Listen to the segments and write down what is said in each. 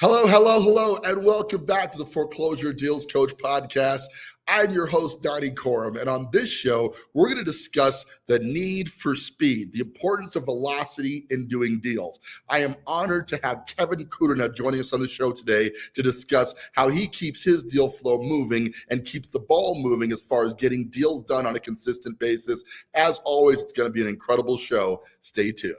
Hello, hello, hello, and welcome back to the Foreclosure Deals Coach podcast. I'm your host, Donnie Corum, and on this show, we're going to discuss the need for speed, the importance of velocity in doing deals. I am honored to have Kevin Kudrna joining us on the show today to discuss how he keeps his deal flow moving and keeps the ball moving as far as getting deals done on a consistent basis. As always, it's going to be an incredible show. Stay tuned.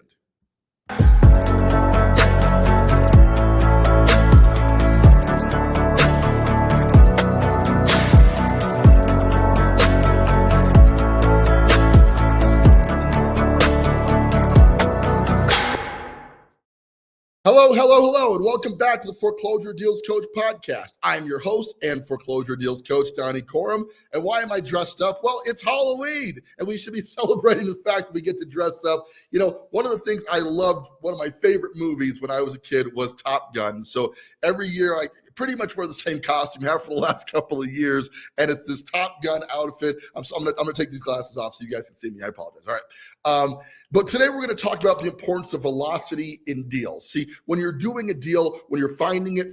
Hello, hello, hello, and welcome back to the Foreclosure Deals Coach podcast. I'm your host and Foreclosure Deals Coach, Donnie Corum. And why am I dressed up? Well, it's Halloween, and we should be celebrating the fact that we get to dress up. You know, one of the things I loved, one of my favorite movies when I was a kid was Top Gun. So every year I pretty much wear the same costume, have for the last couple of years, and it's this Top Gun outfit. I'm gonna take these glasses off so you guys can see me. I apologize. All right. But today we're going to talk about the importance of velocity in deals. See, when you're doing a deal, when you're finding it,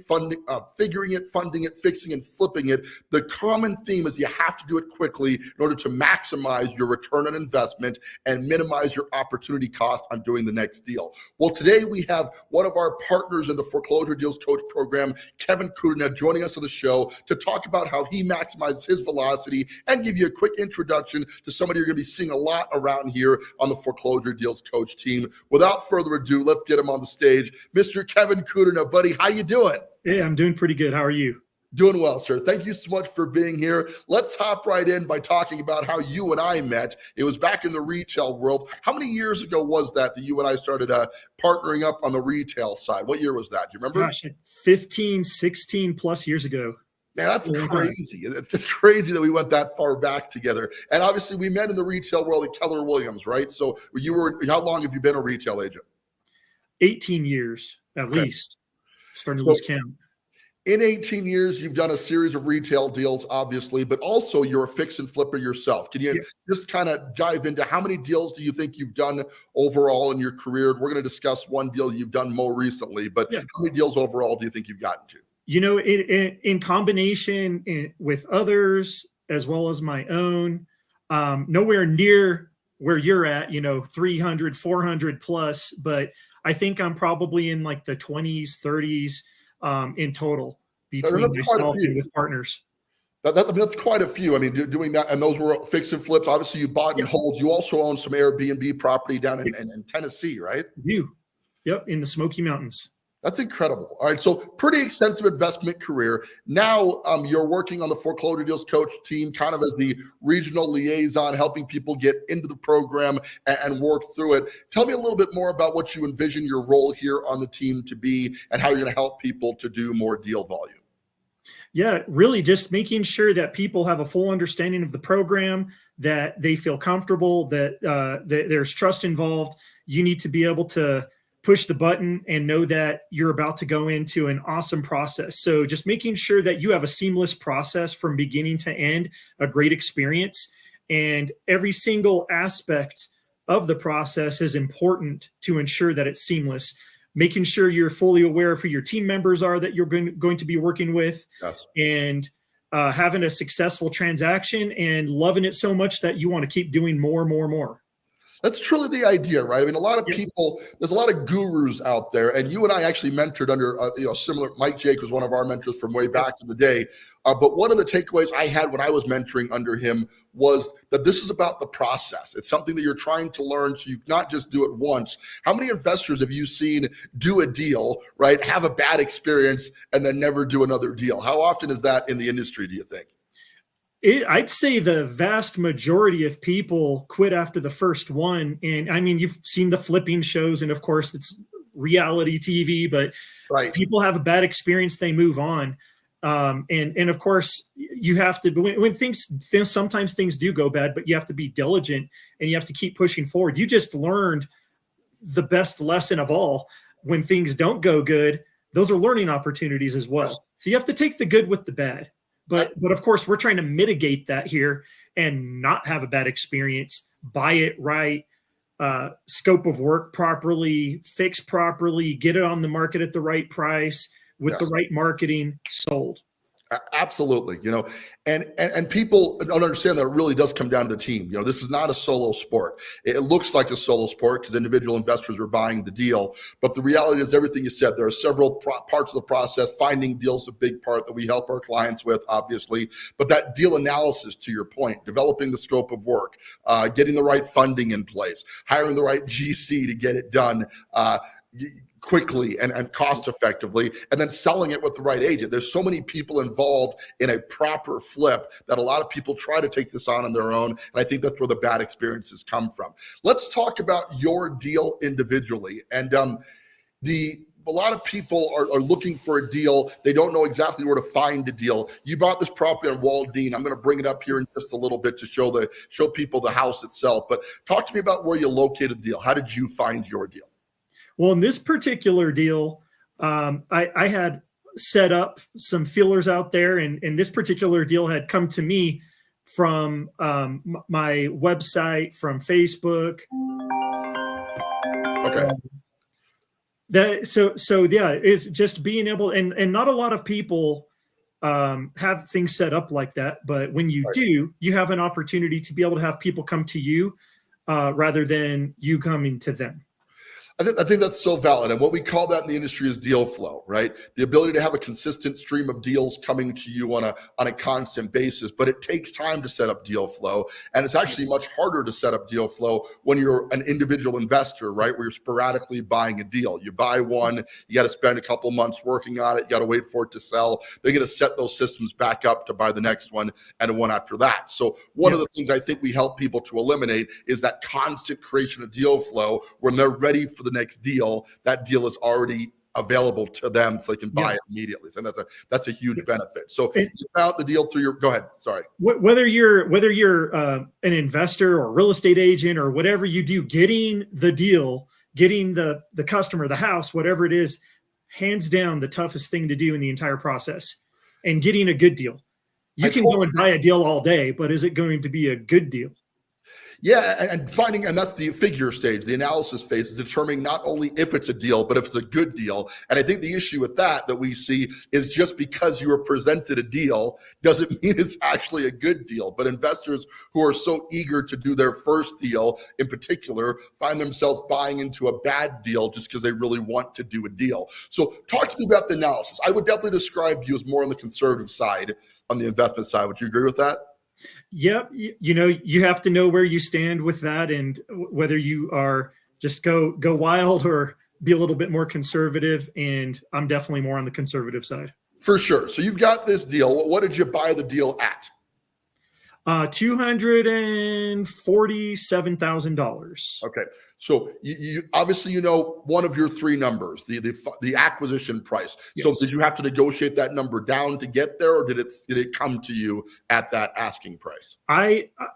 figuring it, funding it, fixing and flipping it, the common theme is you have to do it quickly in order to maximize your return on investment and minimize your opportunity cost on doing the next deal. Well, today we have one of our partners in the Foreclosure Deals Coach program, Kevin Kudrna, joining us on the show to talk about how he maximizes his velocity and give you a quick introduction to somebody you're going to be seeing a lot around here on the Foreclosure Deals Coach team. Without further ado, let's get him on the stage. Mr. Kevin Kudrna, buddy, how you doing? Hey, I'm doing pretty good. How are you? Doing well, sir. Thank you so much for being here. Let's hop right in by talking about how you and I met. It was back in the retail world. How many years ago was that you and I started partnering up on the retail side? What year was that? Do you remember? Gosh, 15, 16 plus years ago. Man, that's crazy. It's just crazy that we went that far back together. And obviously we met in the retail world at Keller Williams, right? So how long have you been a retail agent? 18 years at least. Starting to lose count. In 18 years, you've done a series of retail deals, obviously, but also you're a fix and flipper yourself. Can you just kind of dive into how many deals do you think you've done overall in your career? We're going to discuss one deal you've done more recently, but how many deals overall do you think you've gotten to? You know, in combination with others as well as my own, nowhere near where you're at, 300, 400 plus, but I think I'm probably in like the 20s, 30s in total between myself and with partners. That's quite a few. I mean, doing that, and those were fix and flips. Obviously, you bought and hold. You also own some Airbnb property down in Tennessee, right? Yep, in the Smoky Mountains. That's incredible. All right, so pretty extensive investment career. Now you're working on the Foreclosure Deals Coach team, kind of as the regional liaison, helping people get into the program and work through it. Tell me a little bit more about what you envision your role here on the team to be and how you're going to help people to do more deal volume. Yeah, really just making sure that people have a full understanding of the program, that they feel comfortable, that there's trust involved. You need to be able to push the button and know that you're about to go into an awesome process. So just making sure that you have a seamless process from beginning to end, a great experience, and every single aspect of the process is important to ensure that it's seamless. Making sure you're fully aware of who your team members are that you're going to be working with, and having a successful transaction and loving it so much that you want to keep doing more. That's truly the idea, right? I mean, a lot of people, there's a lot of gurus out there, and you and I actually mentored under, similar. Mike Jake was one of our mentors from way back in the day. But one of the takeaways I had when I was mentoring under him was that this is about the process. It's something that you're trying to learn, so you not just do it once. How many investors have you seen do a deal, right, have a bad experience, and then never do another deal? How often is that in the industry, do you think? I'd say the vast majority of people quit after the first one. And I mean, you've seen the flipping shows, and of course it's reality TV, but people have a bad experience, they move on. And of course you have to, when sometimes things do go bad, but you have to be diligent and you have to keep pushing forward. You just learned the best lesson of all. When things don't go good, those are learning opportunities as well. So you have to take the good with the bad. But of course, we're trying to mitigate that here and not have a bad experience, buy it right, scope of work properly, fix properly, get it on the market at the right price, with the right marketing, sold. Absolutely. And people don't understand that it really does come down to the team. This is not a solo sport. It looks like a solo sport because individual investors are buying the deal. But the reality is everything you said. There are several parts of the process. Finding deals is a big part that we help our clients with, obviously. But that deal analysis, to your point, developing the scope of work, getting the right funding in place, hiring the right GC to get it done quickly and cost effectively, and then selling it with the right agent. There's so many people involved in a proper flip that a lot of people try to take this on their own. And I think that's where the bad experiences come from. Let's talk about your deal individually. And a lot of people are looking for a deal. They don't know exactly where to find a deal. You bought this property on Waldine. I'm going to bring it up here in just a little bit to show people the house itself. But talk to me about where you located the deal. How did you find your deal? Well, in this particular deal, I had set up some feelers out there, and this particular deal had come to me from my website, from Facebook. Okay. So yeah, it's just being able, and not a lot of people have things set up like that. But when you do, you have an opportunity to be able to have people come to you rather than you coming to them. I think that's so valid. And what we call that in the industry is deal flow, right? The ability to have a consistent stream of deals coming to you on a constant basis. But it takes time to set up deal flow. And it's actually much harder to set up deal flow when you're an individual investor, right? Where you're sporadically buying a deal. You buy one, you got to spend a couple months working on it. You got to wait for it to sell. They're going to set those systems back up to buy the next one and the one after that. So one of the things I think we help people to eliminate is that constant creation of deal flow. When they're ready for the next deal, that deal is already available to them so they can buy it immediately. So that's a huge benefit. So you found the deal through go ahead. Sorry. Whether you're an investor or real estate agent or whatever you do, getting the deal, getting the customer, the house, whatever it is, hands down the toughest thing to do in the entire process. And getting a good deal. You can go and buy a deal all day, but is it going to be a good deal? Yeah, and that's the figure stage, the analysis phase is determining not only if it's a deal, but if it's a good deal. And I think the issue with that we see is just because you were presented a deal doesn't mean it's actually a good deal. But investors who are so eager to do their first deal in particular find themselves buying into a bad deal just because they really want to do a deal. So talk to me about the analysis. I would definitely describe you as more on the conservative side, on the investment side. Would you agree with that? Yep. You have to know where you stand with that and whether you are just go wild or be a little bit more conservative. And I'm definitely more on the conservative side. For sure. So you've got this deal. What did you buy the deal at? $247,000. Okay. So you obviously one of your three numbers, the acquisition price. Yes. So did you have to negotiate that number down to get there, or did it come to you at that asking price?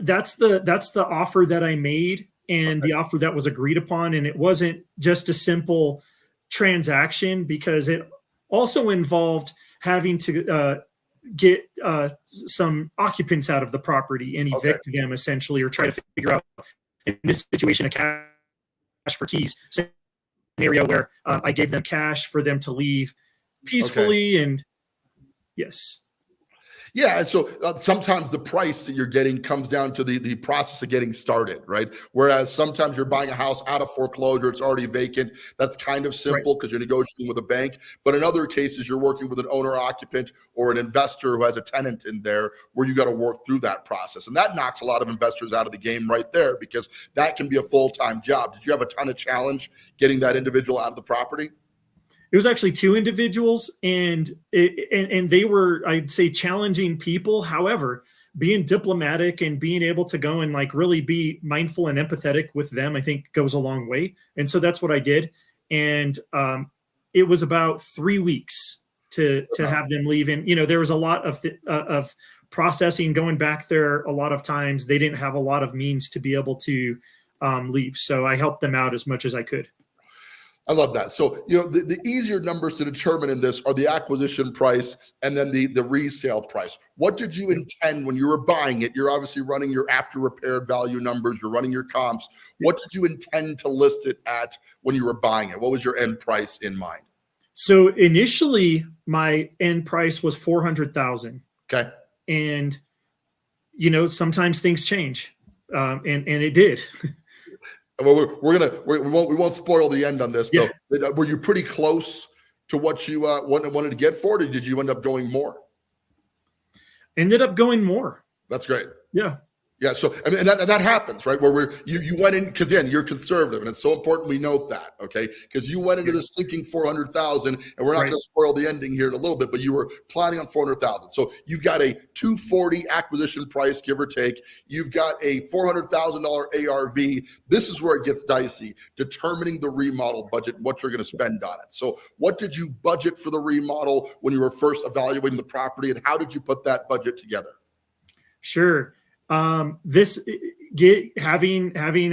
That's the offer that I made, and the offer that was agreed upon, and it wasn't just a simple transaction because it also involved having to get some occupants out of the property and evict them essentially, or try to figure out in this situation a cash for keys scenario where I gave them cash for them to leave peacefully. And yes. Yeah, so sometimes the price that you're getting comes down to the process of getting started, right? Whereas sometimes you're buying a house out of foreclosure, it's already vacant. That's kind of simple because you're negotiating with a bank. But in other cases, you're working with an owner-occupant or an investor who has a tenant in there where you got to work through that process. And that knocks a lot of investors out of the game right there because that can be a full-time job. Did you have a ton of challenge getting that individual out of the property? It was actually two individuals, and they were, I'd say, challenging people. However, being diplomatic and being able to go and really be mindful and empathetic with them, I think goes a long way. And so that's what I did. And it was about 3 weeks to have them leave. And, there was a lot of processing going back there. A lot of times they didn't have a lot of means to be able to leave. So I helped them out as much as I could. I love that. So, the easier numbers to determine in this are the acquisition price and then the resale price. What did you intend when you were buying it? You're obviously running your after repaired value numbers. You're running your comps. What did you intend to list it at when you were buying it? What was your end price in mind? So initially my end price was 400,000. Okay. And, sometimes things change. And it did. Well, we won't spoil the end on this Yeah. though. Were you pretty close to what you wanted to get for it, or did you end up going more? Ended up going more. That's great. Yeah. Yeah, so I mean, and that happens, right? Where you went in because again, you're conservative, and it's so important we note that, okay? Because you went into this thinking 400,000, and we're not Right. going to spoil the ending here in a little bit, but you were planning on 400,000. So you've got a 240 acquisition price, give or take. You've got a $400,000 ARV. This is where it gets dicey, determining the remodel budget, what you're going to spend on it. So what did you budget for the remodel when you were first evaluating the property, and how did you put that budget together? Sure. Having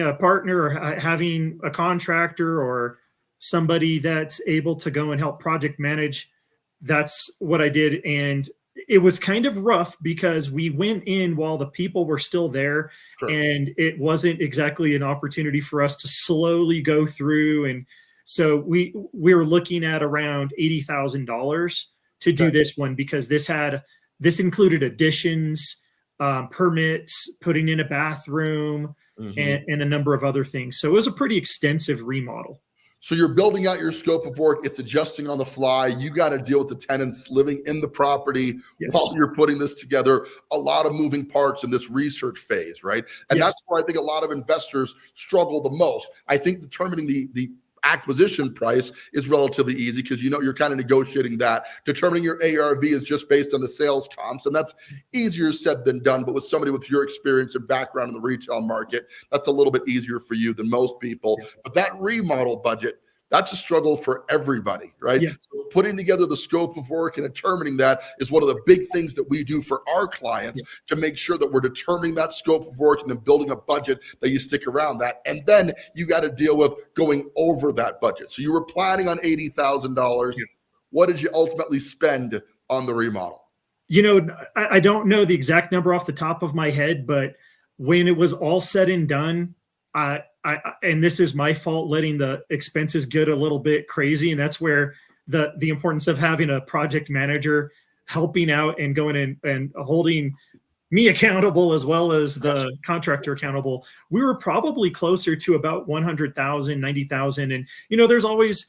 a partner or having a contractor or somebody that's able to go and help project manage, that's what I did. And it was kind of rough because we went in while the people were still there. Sure. And it wasn't exactly an opportunity for us to slowly go through. And so we were looking at around $80,000 to do this one, because this included additions, permits, putting in a bathroom, and a number of other things. So it was a pretty extensive remodel. So you're building out your scope of work. It's adjusting on the fly. You got to deal with the tenants living in the property while you're putting this together. A lot of moving parts in this research phase, right? And that's where I think a lot of investors struggle the most. I think determining the acquisition price is relatively easy because you're kind of negotiating that. Determining your ARV is just based on the sales comps, and that's easier said than done. But with somebody with your experience and background in the retail market, that's a little bit easier for you than most people. But that remodel budget, that's a struggle for everybody, right? Yeah. So putting together the scope of work and determining that is one of the big things that we do for our clients to make sure that we're determining that scope of work and then building a budget that you stick around that. And then you got to deal with going over that budget. So you were planning on $80,000. What did you ultimately spend on the remodel? I don't know the exact number off the top of my head, but when it was all said and done, and this is my fault, letting the expenses get a little bit crazy. And that's where the importance of having a project manager helping out and going in and holding me accountable as well as the contractor accountable. We were probably closer to about 100,000, 90,000. And, there's always,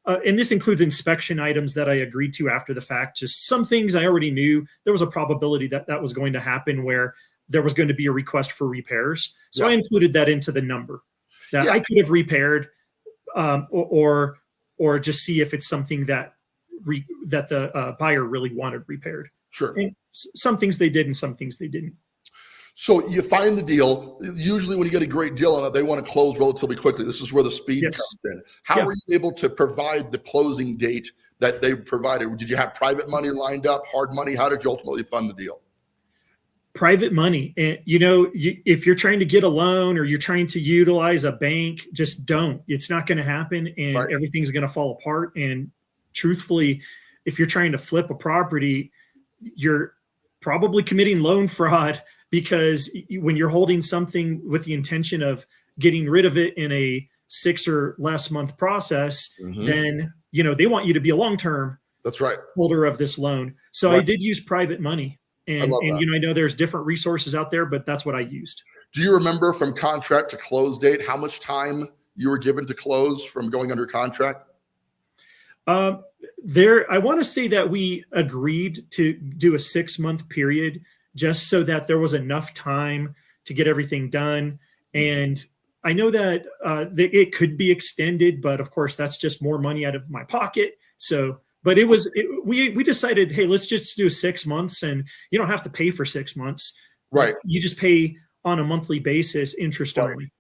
and this includes inspection items that I agreed to after the fact. Just some things I already knew there was a probability that was going to happen, where there was going to be a request for repairs. So I included that into the number that I could have repaired, or just see if it's something that the buyer really wanted repaired. Sure. And some things they did and some things they didn't. So you find the deal. Usually when you get a great deal on it, they want to close relatively quickly. This is where the speed comes in. How were you able to provide the closing date that they provided? Did you have private money lined up, hard money? How did you ultimately fund the deal? Private money. And, if you're trying to get a loan or you're trying to utilize a bank, just don't. It's not going to happen, and everything's going to fall apart. And truthfully, if you're trying to flip a property, you're probably committing loan fraud, because when you're holding something with the intention of getting rid of it in a 6 or less month process, then, they want you to be a long-term holder of this loan. So I did use private money. And I know there's different resources out there, but that's what I used. Do you remember from contract to close date how much time you were given to close from going under contract? I want to say that we agreed to do a 6-month period just so that there was enough time to get everything done. And I know that it could be extended, but of course that's just more money out of my pocket. So. But we decided, hey, let's just do 6 months, and you don't have to pay for 6 months. Right. You just pay on a monthly basis, interest only.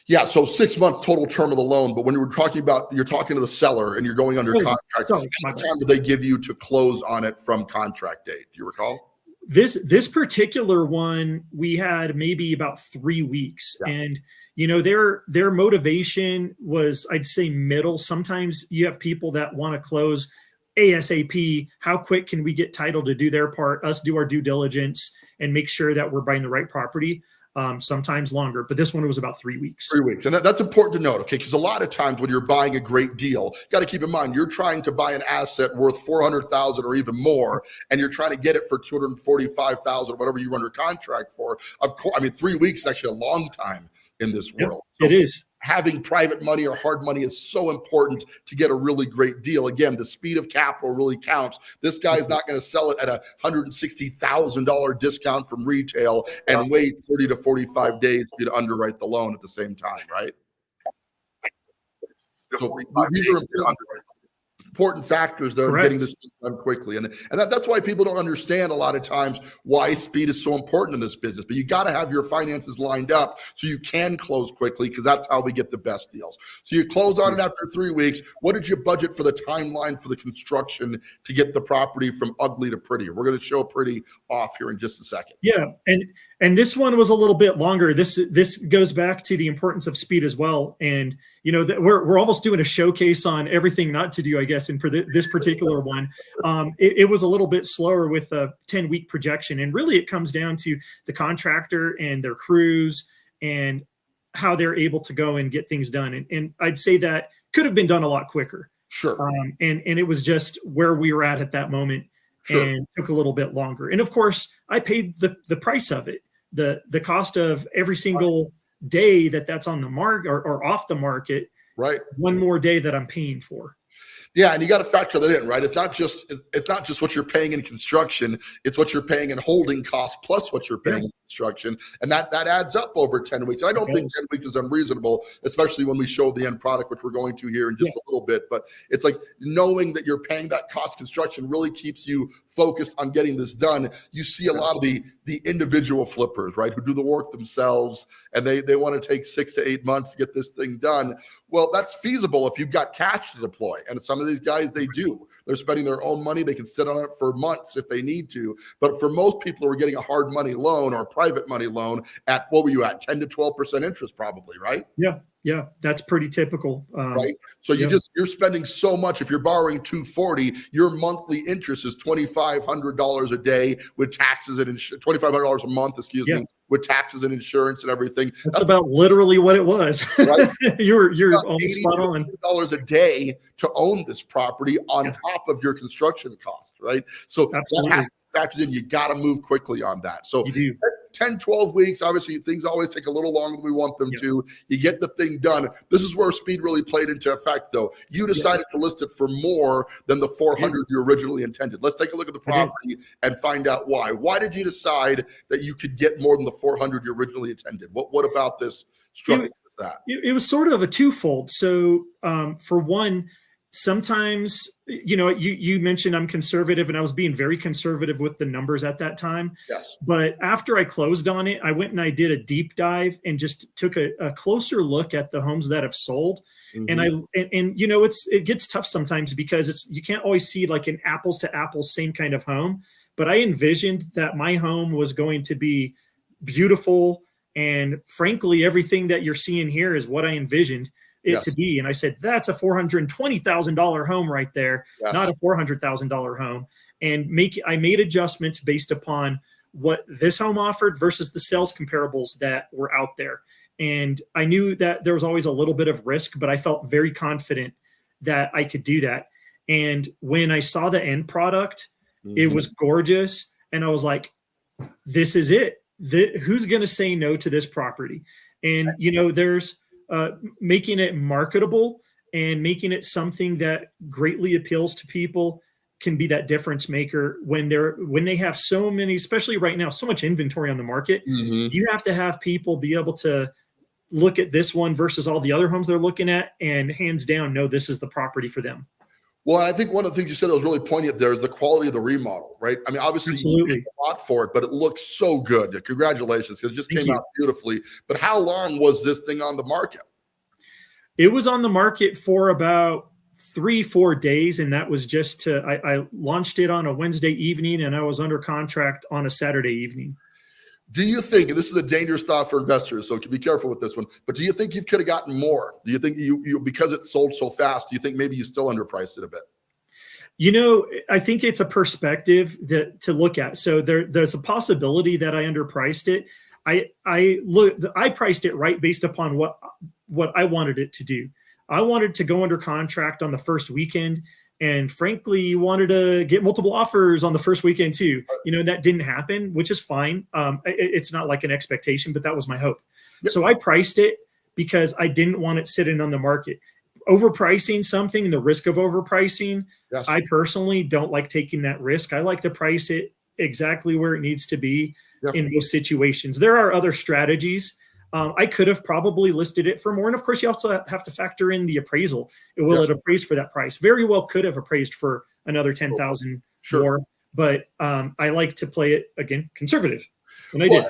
Yeah. So 6 months total term of the loan. But when you're talking to the seller and you're going under contract, how much time did they give you to close on it from contract date? Do you recall? This particular one, we had maybe about 3 weeks. And their motivation was, I'd say, middle. Sometimes you have people that want to close ASAP. How quick can we get title to do their part, us do our due diligence and make sure that we're buying the right property? sometimes longer, but this one was about 3 weeks. 3 weeks. And that's important to note, okay? Because a lot of times when you're buying a great deal, you got to keep in mind, you're trying to buy an asset worth 400,000 or even more, and you're trying to get it for 245,000 or whatever you're under contract for. Of course, I mean, 3 weeks is actually a long time in this world. It is. Having private money or hard money is so important to get a really great deal. Again, the speed of capital really counts. This guy's not going to sell it at a $160,000 discount from retail and wait 30 to 45 days for you to underwrite the loan at the same time, right? So these are important factors that are getting this done quickly. And that's why people don't understand a lot of times why speed is so important in this business. But you got to have your finances lined up so you can close quickly, because that's how we get the best deals. So you close on it after 3 weeks. What did you budget for the timeline for the construction to get the property from ugly to pretty? We're going to show pretty off here in just a second. Yeah. And this one was a little bit longer. This goes back to the importance of speed as well. And we're almost doing a showcase on everything not to do, I guess. And for this particular one, it was a little bit slower with a 10-week projection. And really, it comes down to the contractor and their crews and how they're able to go and get things done. And I'd say that could have been done a lot quicker. Sure. And it was just where we were at that moment. Sure. And took a little bit longer. And of course, I paid the price of it. The cost of every single day that's on the market or off the market, right? One more day that I'm paying for. Yeah, and you got to factor that in, right? It's not just what you're paying in construction; it's what you're paying in holding costs plus what you're paying in construction, and that adds up over 10 weeks. I don't think 10 weeks is unreasonable, especially when we show the end product, which we're going to here in just a little bit. But it's like knowing that you're paying that cost construction really keeps you focused on getting this done. You see a lot of the individual flippers, right, who do the work themselves, and they want to take 6 to 8 months to get this thing done. Well, that's feasible if you've got cash to deploy. And some of these guys, they do. They're spending their own money. They can sit on it for months if they need to. But for most people who are getting a hard money loan or a private money loan at, what were you at, 10 to 12% interest probably, right? Yeah, that's pretty typical. Right. So you're spending so much. If you're borrowing $240, your monthly interest is $2,500 a day with taxes and $2,500 a month, me, with taxes and insurance and everything. That's about literally what it was. Right. you're almost spot on. $80 a day to own this property on top of your construction cost, right? So that has to be factored in. You got to move quickly on that. So you do. 10, 12 weeks, obviously things always take a little longer than we want them to. You get the thing done. This is where speed really played into effect, though. You decided to list it for more than the 400 you originally intended. Let's take a look at the property and find out why. Why did you decide that you could get more than the 400 you originally intended? What about this structure was that? It was sort of a twofold. So for one, sometimes, you mentioned I'm conservative, and I was being very conservative with the numbers at that time. Yes. But after I closed on it, I went and I did a deep dive and just took a closer look at the homes that have sold. Mm-hmm. And it gets tough sometimes because you can't always see like an apples to apples same kind of home. But I envisioned that my home was going to be beautiful, and frankly, everything that you're seeing here is what I envisioned it to be. And I said, that's a $420,000 home right there, not a $400,000 home. And I made adjustments based upon what this home offered versus the sales comparables that were out there. And I knew that there was always a little bit of risk, but I felt very confident that I could do that. And when I saw the end product, it was gorgeous. And I was like, this is it. Who's going to say no to this property? And, there's making it marketable and making it something that greatly appeals to people can be that difference maker when they have so many, especially right now, so much inventory on the market. You have to have people be able to look at this one versus all the other homes they're looking at and hands down know this is the property for them. Well, I think one of the things you said that was really poignant there is the quality of the remodel, right? I mean, obviously you paid a lot for it, but it looks so good. Congratulations, because it just came out beautifully. But how long was this thing on the market? It was on the market for about 3-4 days, and that was just I launched it on a Wednesday evening, and I was under contract on a Saturday evening. Do you think, and this is a dangerous thought for investors, so be careful with this one, but do you think you could have gotten more? Do you think you because it sold so fast, do you think maybe you still underpriced it a bit? I think it's a perspective to look at. So there's a possibility that I underpriced it. I priced it right based upon what I wanted it to do. I wanted to go under contract on the first weekend, and frankly, wanted to get multiple offers on the first weekend too. That didn't happen, which is fine. It's not like an expectation, but that was my hope. Yep. So I priced it because I didn't want it sitting on the market. Overpricing something and the risk of overpricing, yes. I personally don't like taking that risk. I like to price it exactly where it needs to be in those situations. There are other strategies. I could have probably listed it for more. And of course, you also have to factor in the appraisal. Will it appraise for that price? Very well could have appraised for another 10,000 more. But I like to play it, again, conservative. And I did.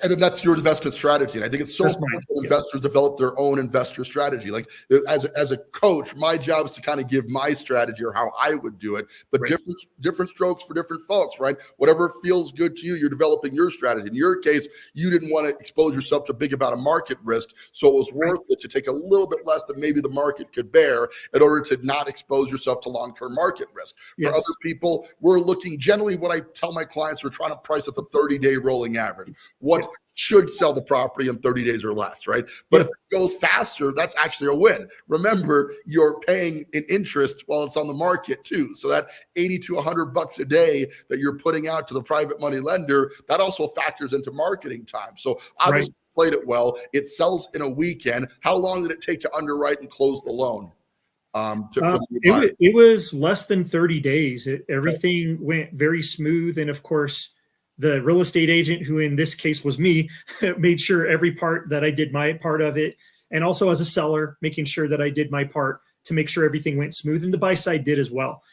And then that's your investment strategy. And I think it's so important that investors develop their own investor strategy. Like as a coach, my job is to kind of give my strategy or how I would do it, but different strokes for different folks, right? Whatever feels good to you, you're developing your strategy. In your case, you didn't want to expose yourself to big amount of market risk. So it was worth it to take a little bit less than maybe the market could bear in order to not expose yourself to long-term market risk. For other people, we're looking generally, what I tell my clients, we're trying to price at the 30-day rolling average. What should sell the property in 30 days or less, right? But if it goes faster, that's actually a win. Remember, you're paying an interest while it's on the market too. So that 80 to $100 a day that you're putting out to the private money lender, that also factors into marketing time. So obviously played it well. It sells in a weekend. How long did it take to underwrite and close the loan? It was less than 30 days. Everything went very smooth. And of course, the real estate agent, who in this case was me, made sure every part that I did my part of it. And also as a seller, making sure that I did my part to make sure everything went smooth. And the buy side did as well.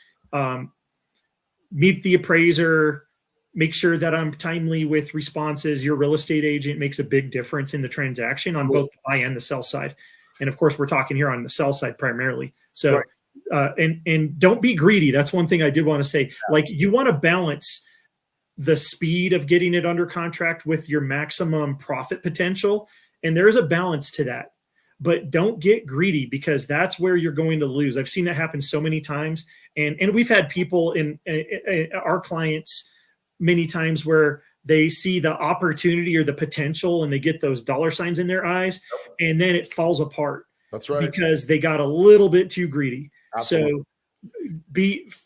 Meet the appraiser, make sure that I'm timely with responses. Your real estate agent makes a big difference in the transaction on both the buy and the sell side. And of course, we're talking here on the sell side primarily. So, and don't be greedy. That's one thing I did want to say. Like, you want to balance the speed of getting it under contract with your maximum profit potential. And there is a balance to that, but don't get greedy, because that's where you're going to lose. I've seen that happen so many times. And we've had people in our clients many times where they see the opportunity or the potential and they get those dollar signs in their eyes, and then it falls apart. That's right. Because they got a little bit too greedy. Absolutely. So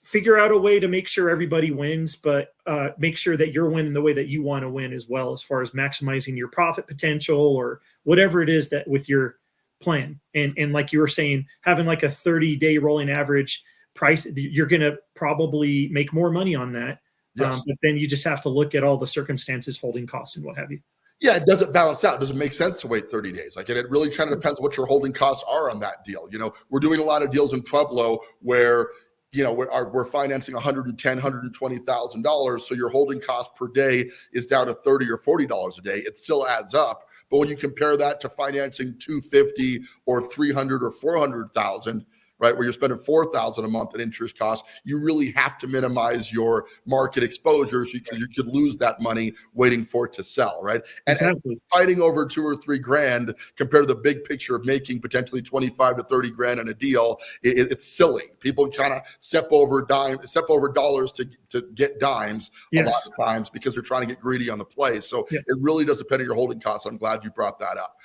figure out a way to make sure everybody wins, but make sure that you're winning the way that you want to win as well, as far as maximizing your profit potential or whatever it is that with your plan. And like you were saying, having like a 30-day rolling average price, you're going to probably make more money on that. But then you just have to look at all the circumstances, holding costs and what have you. Yeah, it doesn't balance out. It doesn't make sense to wait 30 days. Like, and it really kind of depends what your holding costs are on that deal. We're doing a lot of deals in Pueblo where, we're financing $110,000, $120,000. So your holding cost per day is down to $30 or $40 a day. It still adds up. But when you compare that to financing $250,000 or $300,000 or $400,000, right, where you're spending $4,000 a month in interest costs, you really have to minimize your market exposure, so you could lose that money waiting for it to sell, right? And fighting over $2 or $3 grand compared to the big picture of making potentially 25 to 30 grand in a deal, it's silly. People kind of step over dollars to get dimes a lot of times because they're trying to get greedy on the play. So it really does depend on your holding costs. I'm glad you brought that up.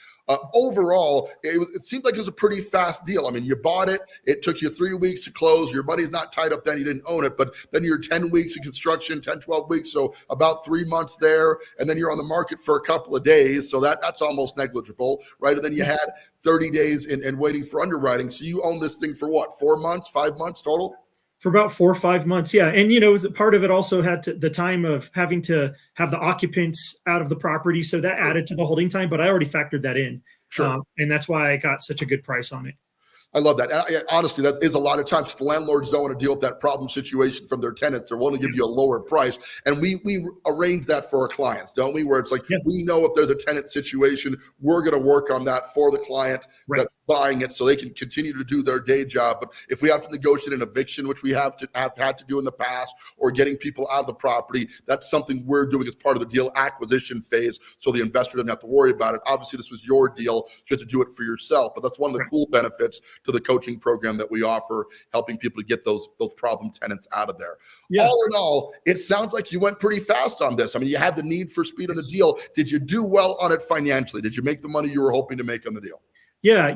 Overall, it seemed like it was a pretty fast deal. I mean, you bought it. It took you 3 weeks to close. Your money's not tied up then. You didn't own it. But then you're 10 weeks in construction, 10, 12 weeks. So about 3 months there. And then you're on the market for a couple of days. So that's almost negligible, right? And then you had 30 days in waiting for underwriting. So you own this thing for what, 4 months, 5 months total? For about 4 or 5 months. Yeah. And, part of it also had the time of having to have the occupants out of the property. So that added to the holding time, but I already factored that in. Sure. And that's why I got such a good price on it. I love that. Honestly, that is a lot of times because the landlords don't want to deal with that problem situation from their tenants. They're willing to give you a lower price. And we arrange that for our clients, don't we? Where it's like, we know if there's a tenant situation, we're going to work on that for the client that's buying it so they can continue to do their day job. But if we have to negotiate an eviction, which we have had to do in the past, or getting people out of the property, that's something we're doing as part of the deal acquisition phase so the investor doesn't have to worry about it. Obviously, this was your deal, so you have to do it for yourself. But that's one of the cool benefits to the coaching program that we offer, helping people to get those problem tenants out of there. Yeah. All in all, it sounds like you went pretty fast on this. I mean, you had the need for speed on the deal. Did you do well on it financially? Did you make the money you were hoping to make on the deal? Yeah,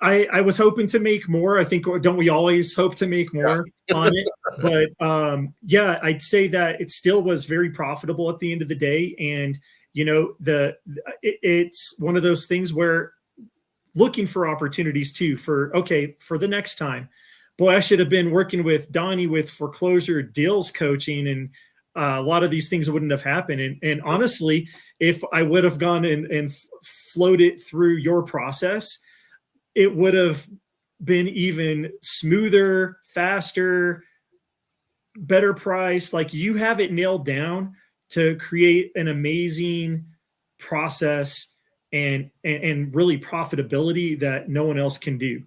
I was hoping to make more. I think, don't we always hope to make more on it? But yeah, I'd say that it still was very profitable at the end of the day. And it's one of those things where looking for opportunities too for the next time. Boy, I should have been working with Donnie with foreclosure deals coaching, and a lot of these things wouldn't have happened. And honestly, if I would have gone and floated through your process, it would have been even smoother, faster, better price. Like, you have it nailed down to create an amazing process and really profitability that no one else can do.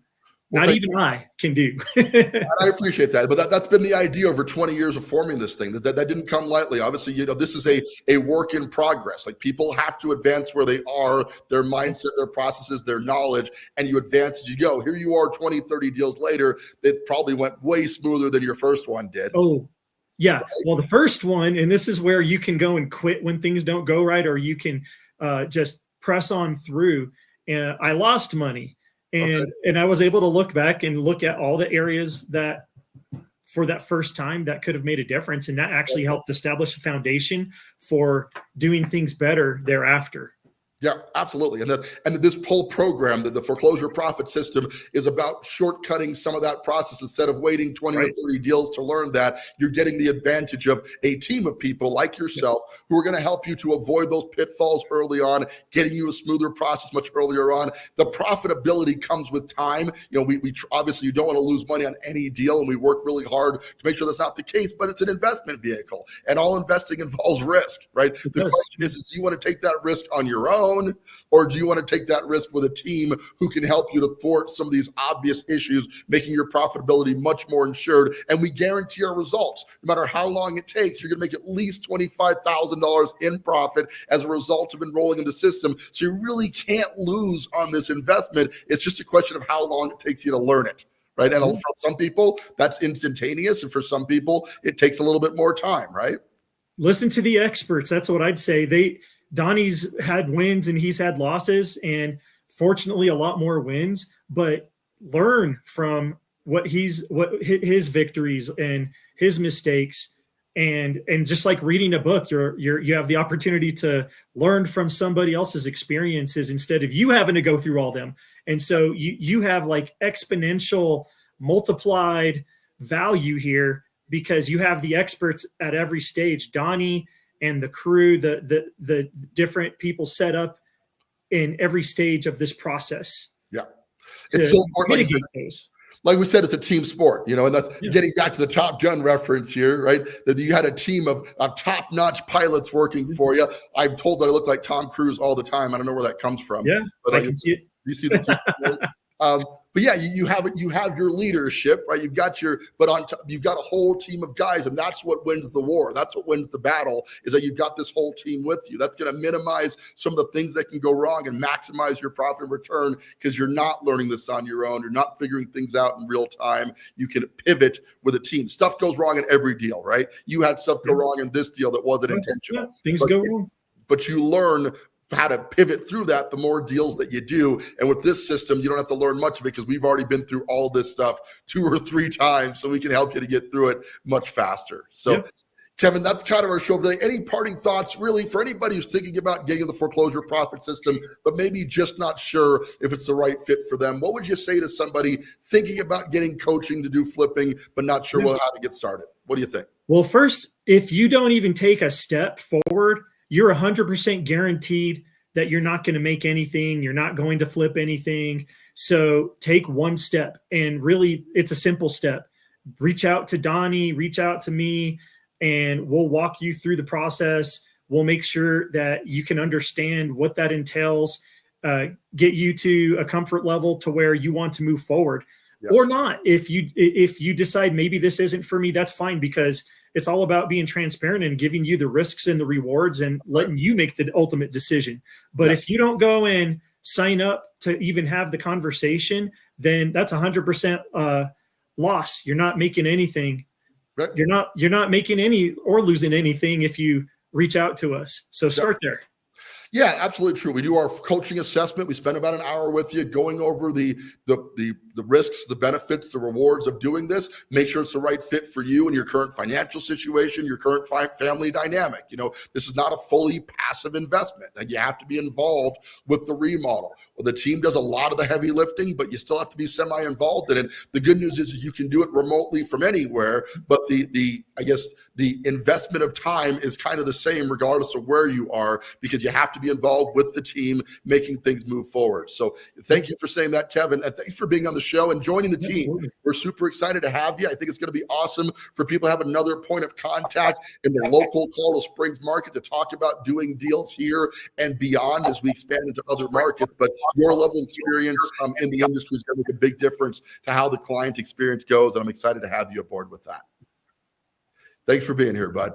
Well, not even I can do. I appreciate that. But that's been the idea over 20 years of forming this thing. That didn't come lightly. Obviously, this is a work in progress. Like, people have to advance where they are, their mindset, their processes, their knowledge, and you advance as you go. Here you are 20, 30 deals later. It probably went way smoother than your first one did. Oh, yeah. Right? Well, the first one, and this is where you can go and quit when things don't go right, or you can just press on through. And I lost money. And I was able to look back and look at all the areas that for that first time that could have made a difference. And that actually helped establish a foundation for doing things better thereafter. Yeah, absolutely. And this whole program, the foreclosure profit system, is about shortcutting some of that process. Instead of waiting 20 or 30 deals to learn that, you're getting the advantage of a team of people like yourself who are going to help you to avoid those pitfalls early on, getting you a smoother process much earlier on. The profitability comes with time. We obviously, you don't want to lose money on any deal, and we work really hard to make sure that's not the case, but it's an investment vehicle, and all investing involves risk, right? The question is, do you want to take that risk on your own? Or do you want to take that risk with a team who can help you to thwart some of these obvious issues, making your profitability much more insured? And we guarantee our results. No matter how long it takes, you're going to make at least $25,000 in profit as a result of enrolling in the system. So you really can't lose on this investment. It's just a question of how long it takes you to learn it, right? And for some people, that's instantaneous. And for some people, it takes a little bit more time, right? Listen to the experts. That's what I'd say. Donnie's had wins and he's had losses, and fortunately a lot more wins, but learn from what his victories and his mistakes. And just like reading a book, you have the opportunity to learn from somebody else's experiences instead of you having to go through all them. And so you have like exponential multiplied value here because you have the experts at every stage. Donnie and the crew, the different people set up in every stage of this process. Yeah. It's so important. Like we said, it's a team sport, and that's getting back to the Top Gun reference here, right? That you had a team of top-notch pilots working for you. I'm told that I look like Tom Cruise all the time. I don't know where that comes from. Yeah, but I can see it. You see the team. But yeah, you have your leadership, right? You've got you've got a whole team of guys, and that's what wins the war. That's what wins the battle, is that you've got this whole team with you. That's going to minimize some of the things that can go wrong and maximize your profit and return, because you're not learning this on your own. You're not figuring things out in real time. You can pivot with a team. Stuff goes wrong in every deal, right? You had stuff go wrong in this deal that wasn't intentional. Yeah, things go wrong. But you learn how to pivot through that the more deals that you do. And with this system, you don't have to learn much of it because we've already been through all this stuff 2 or 3 times, so we can help you to get through it much faster. So Kevin, that's kind of our show for today. Any parting thoughts really for anybody who's thinking about getting the foreclosure profit system, but maybe just not sure if it's the right fit for them? What would you say to somebody thinking about getting coaching to do flipping, but not sure how to get started? What do you think? Well, first, if you don't even take a step forward, you're 100% guaranteed that you're not going to make anything. You're not going to flip anything. So take one step, and really it's a simple step. Reach out to Donnie, reach out to me, and we'll walk you through the process. We'll make sure that you can understand what that entails, get you to a comfort level to where you want to move forward. Yes. Or not. If you decide maybe this isn't for me, that's fine, because it's all about being transparent and giving you the risks and the rewards and letting you make the ultimate decision. But if you don't go in sign up to even have the conversation, then that's 100% loss. You're not making anything. Right. You're not making any or losing anything if you reach out to us. So start there. Yeah, absolutely true. We do our coaching assessment. We spend about an hour with you going over the risks, the benefits, the rewards of doing this. Make sure it's the right fit for you and your current financial situation, your current family dynamic. This is not a fully passive investment. Like, you have to be involved with the remodel. Well, the team does a lot of the heavy lifting, but you still have to be semi-involved in it. The good news is you can do it remotely from anywhere, but the investment of time is kind of the same regardless of where you are, because you have to be involved with the team making things move forward. So thank you for saying that, Kevin, and thanks for being on the show and joining the team. Absolutely. We're super excited to have you. I think it's going to be awesome for people to have another point of contact in the local Colorado Springs market to talk about doing deals here and beyond as we expand into other markets. But your level of experience in the industry is going to make a big difference to how the client experience goes, and I'm excited to have you aboard with that. Thanks for being here, bud.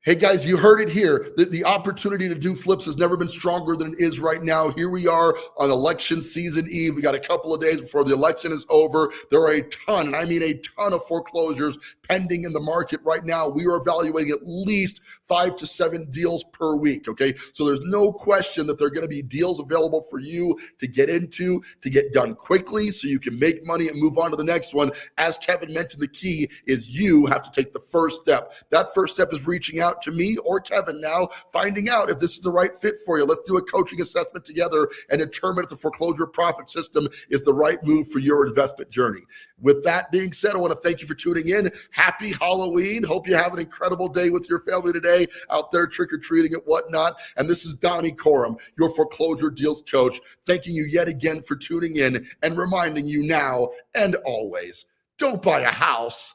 Hey guys, you heard it here. The opportunity to do flips has never been stronger than it is right now. Here we are on election season eve. We got a couple of days before the election is over. There are a ton, and I mean a ton, of foreclosures pending in the market right now. We are evaluating at least 5 to 7 deals per week, okay? So there's no question that there are going to be deals available for you to get into, to get done quickly so you can make money and move on to the next one. As Kevin mentioned, the key is you have to take the first step. That first step is reaching out to me or Kevin now, finding out if this is the right fit for you. Let's do a coaching assessment together and determine if the foreclosure profit system is the right move for your investment journey. With that being said, I want to thank you for tuning in. Happy Halloween. Hope you have an incredible day with your family today out there trick-or-treating and whatnot. And this is Donnie Corum, your foreclosure deals coach, thanking you yet again for tuning in and reminding you now and always, don't buy a house,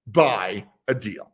buy a deal.